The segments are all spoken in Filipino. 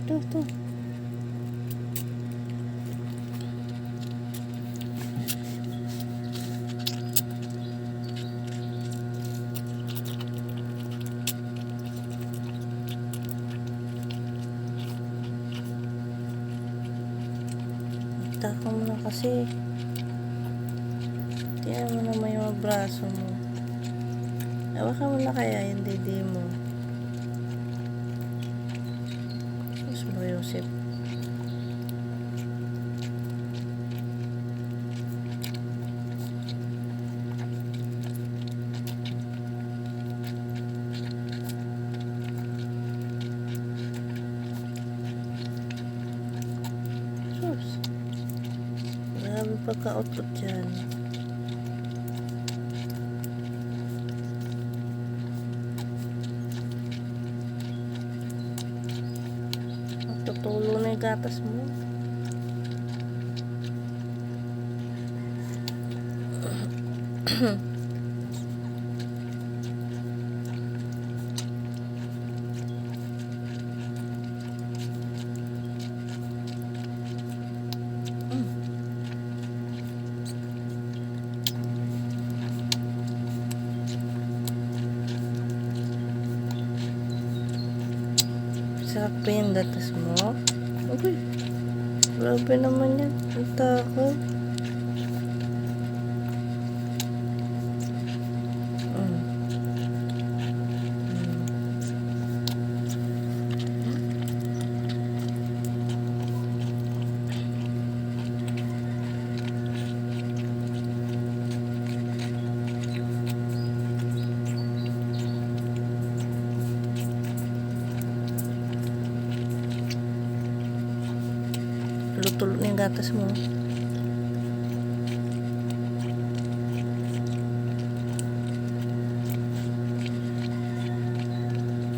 Ito. Taka mo na kasi. Tiyan mo naman yung braso mo. Hawakan mo na kaya yung didi mo. Mas mo, Yosef. Sus. Grabe pagka-utot dyan. Tutulo na yung gatas mo. Sarap pa yung gatas mo. Okay. Grabe naman yan. Ang tako. Tulog na yung gatas mo.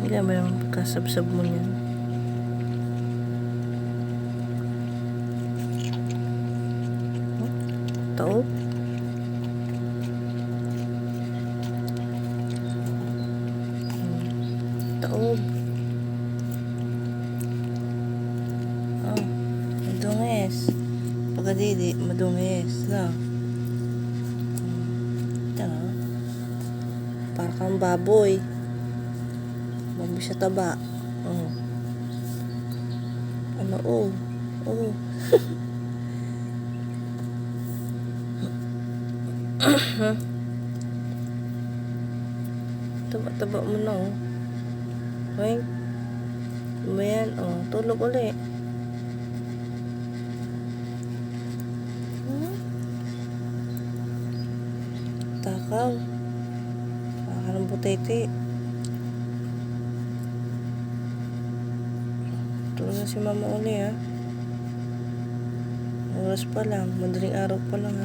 Hindi ba yung kasabsab mo niyan? Taob? Taob. Madungis. Pagkadidi, madungis. No? Ito. Para kang baboy. Baboy sa taba. Ano, Taba-taba mo na, Right? Ayan, tulog ulit. Takaw. Baka ng butete. Tulog na si mama uli, Oras pa lang. Madaling araw pa lang,